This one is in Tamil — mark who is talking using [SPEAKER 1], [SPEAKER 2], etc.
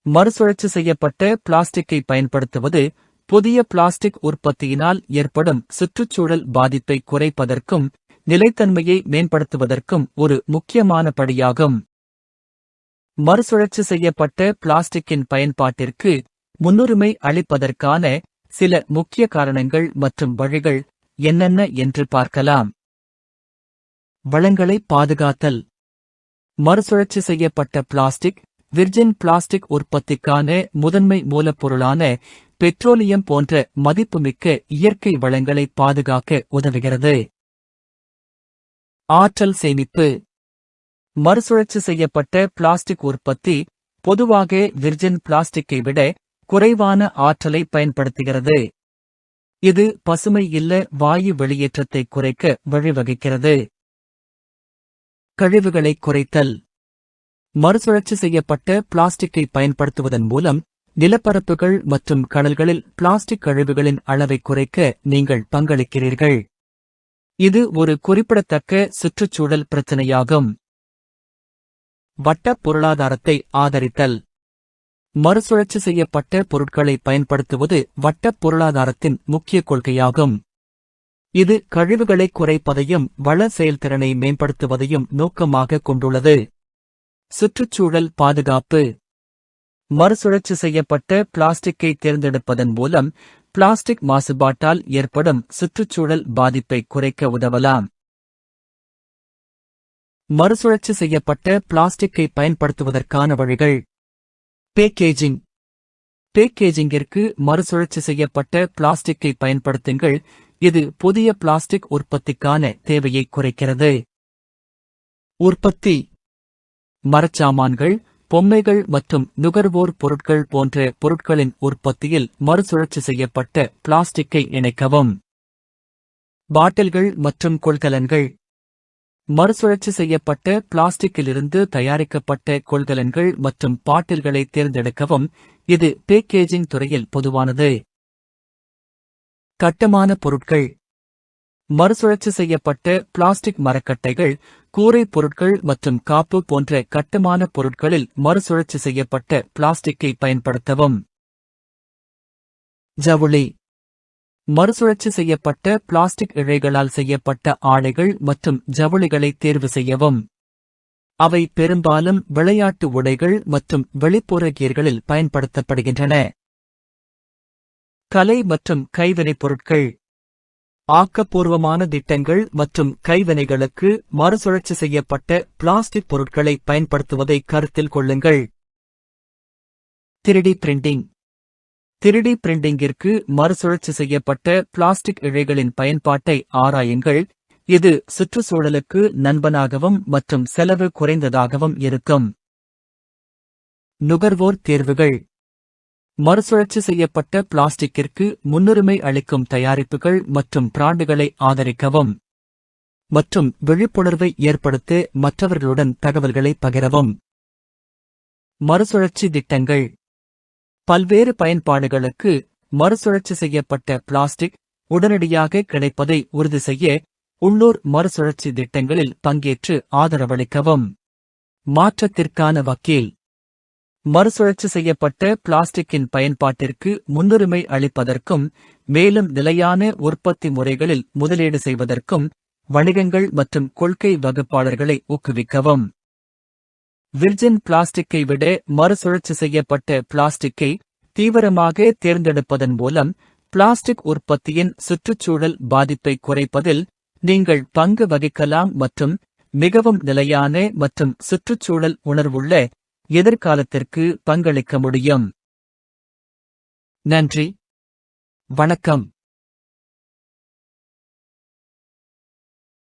[SPEAKER 1] மறுசுழற்சி செய்யப்பட்ட பிளாஸ்டிக்கை பயன்படுத்துவது புதிய பிளாஸ்டிக் உற்பத்தியினால் ஏற்படும் சுற்றுச்சூழல் பாதிப்பை குறைப்பதற்கும் நிலைத்தன்மையை மேம்படுத்துவதற்கும் ஒரு முக்கியமான படியாகும். மறுசுழற்சி செய்யப்பட்ட பிளாஸ்டிக்கின் பயன்பாட்டிற்கு முன்னுரிமை அளிப்பதற்கான சில முக்கிய காரணங்கள் மற்றும் வழிகள் என்னென்ன என்று பார்க்கலாம். வளங்களை பாதுகாத்தல். மறுசுழற்சி செய்யப்பட்ட பிளாஸ்டிக் விர்ஜின் பிளாஸ்டிக் உற்பத்திக்கான முதன்மை மூலப்பொருளான பெட்ரோலியம் போன்ற மதிப்புமிக்க இயற்கை வளங்களை பாதுகாக்க உதவுகிறது. ஆற்றல் சேமிப்பு. மறுசுழற்சி செய்யப்பட்ட பிளாஸ்டிக் உற்பத்தி பொதுவாக விர்ஜின் பிளாஸ்டிக்கை விட குறைவான ஆற்றலை பயன்படுத்துகிறது. இது பசுமை இல்ல வாயு வெளியேற்றத்தை குறைக்க வழிவகுக்கிறது. கழிவுகளை குறைத்தல். மறுசுழற்சி செய்யப்பட்ட பிளாஸ்டிக்கை பயன்படுத்துவதன் மூலம் நிலப்பரப்புகள் மற்றும் கடல்களில் பிளாஸ்டிக் கழிவுகளின் அளவை குறைக்க நீங்கள் பங்களிக்கிறீர்கள். இது ஒரு குறிப்பிடத்தக்க சுற்றுச்சூழல் பிரச்சினையாகும். வட்ட பொருளாதாரத்தை ஆதரித்தல். மறுசுழற்சி செய்யப்பட்ட பொருட்களை பயன்படுத்துவது வட்டப் பொருளாதாரத்தின் முக்கிய கொள்கையாகும். இது கழிவுகளை குறைப்பதையும் வள செயல்திறனை மேம்படுத்துவதையும் நோக்கமாக கொண்டுள்ளது. சுற்றுச்சூழல் பாதுகாப்பு. மறுசுழற்சி செய்யப்பட்ட பிளாஸ்டிக்கை தேர்ந்தெடுப்பதன் மூலம் பிளாஸ்டிக் மாசுபாட்டால் ஏற்படும் சுற்றுச்சூழல் பாதிப்பை குறைக்க உதவலாம். மறுசுழற்சி செய்யப்பட்ட பிளாஸ்டிக்கை பயன்படுத்துவதற்கான வழிகள். பேக்கேஜிங். பேக்கேஜிங்கிற்கு மறுசுழற்சி செய்யப்பட்ட பிளாஸ்டிக்கை பயன்படுத்துங்கள். இது புதிய பிளாஸ்டிக் உற்பத்திக்கான தேவையை குறைக்கிறது. உற்பத்தி. மரச்சாமான்கள், பொம்மைகள் மற்றும் நுகர்வோர் பொருட்கள் போன்ற பொருட்களின் உற்பத்தியில் மறுசுழற்சி செய்யப்பட்ட பிளாஸ்டிக்கை இணைக்கவும். பாட்டில்கள் மற்றும் கொள்கலன்கள். மறுசுழற்சி செய்யப்பட்ட பிளாஸ்டிக்கிலிருந்து தயாரிக்கப்பட்ட கொள்கலன்கள் மற்றும் பாட்டில்களை தேர்ந்தெடுக்கவும். இது பேக்கேஜிங் துறையில் பொதுவானது. கட்டுமான பொருட்கள். மறுசுழற்சி செய்யப்பட்ட பிளாஸ்டிக் மரக்கட்டைகள், கூரை பொருட்கள் மற்றும் காப்பு போன்ற கட்டுமான பொருட்களில் மறுசுழற்சி செய்யப்பட்ட பிளாஸ்டிக்கை பயன்படுத்தவும். ஜவுளி. மறுசுழற்சி செய்யப்பட்ட பிளாஸ்டிக் இழைகளால் செய்யப்பட்ட ஆடைகள் மற்றும் ஜவுளிகளை தேர்வு செய்யவும். அவை பெரும்பாலும் விளையாட்டு உடைகள் மற்றும் வெளிப்புற கியர்களில் பயன்படுத்தப்படுகின்றன. கலை மற்றும் கைவினைப் பொருட்கள். ஆக்கப்பூர்வமான திட்டங்கள் மற்றும் கைவினைகளுக்கு மறுசுழற்சி செய்யப்பட்ட பிளாஸ்டிக் பொருட்களை பயன்படுத்துவதை கருத்தில் கொள்ளுங்கள். 3D printing. 3D பிரிண்டிங்கிற்கு மறுசுழற்சி செய்யப்பட்ட பிளாஸ்டிக் இழைகளின் பயன்பாட்டை ஆராயுங்கள். இது சுற்றுச்சூழலுக்கு நண்பனாகவும் மற்றும் செலவு குறைந்ததாகவும் இருக்கும். நுகர்வோர் தேர்வுகள். மறுசுழற்சி செய்யப்பட்ட பிளாஸ்டிக்கிற்கு முன்னுரிமை அளிக்கும் தயாரிப்புகள் மற்றும் பிராண்டுகளை ஆதரிக்கவும். மற்றும் விழிப்புணர்வை ஏற்படுத்த மற்றவர்களுடன் தகவல்களை பகிரவும். மறுசுழற்சி திட்டங்கள். பல்வேறு பயன்பாடுகளுக்கு மறுசுழற்சி செய்யப்பட்ட பிளாஸ்டிக் உடனடியாக கிடைப்பதை உறுதி செய்ய உள்ளூர் மறுசுழற்சி திட்டங்களில் பங்கேற்று ஆதரவளிக்கவும். மாற்றத்திற்கான வக்கீல். மறுசுழற்சி செய்யப்பட்ட பிளாஸ்டிக்கின் பயன்பாட்டிற்கு முன்னுரிமை அளிப்பதற்கும் மேலும் நிலையான உற்பத்தி முறைகளில் முதலீடு செய்வதற்கும் வணிகங்கள் மற்றும் கொள்கை வகுப்பாளர்களை ஊக்குவிக்கவும். விர்ஜின் பிளாஸ்டிக்கை விட மறுசுழற்சி செய்யப்பட்ட பிளாஸ்டிக்கை தீவிரமாக தேர்ந்தெடுப்பதன் மூலம் பிளாஸ்டிக் உற்பத்தியின் சுற்றுச்சூழல் பாதிப்பை குறைப்பதில் நீங்கள் பங்கு வகிக்கலாம் மற்றும் மிகவும் நிலையான மற்றும் சுற்றுச்சூழல் உணர்வுள்ள எதிர்காலத்திற்கு பங்களிக்க முடியும். நன்றி. வணக்கம்.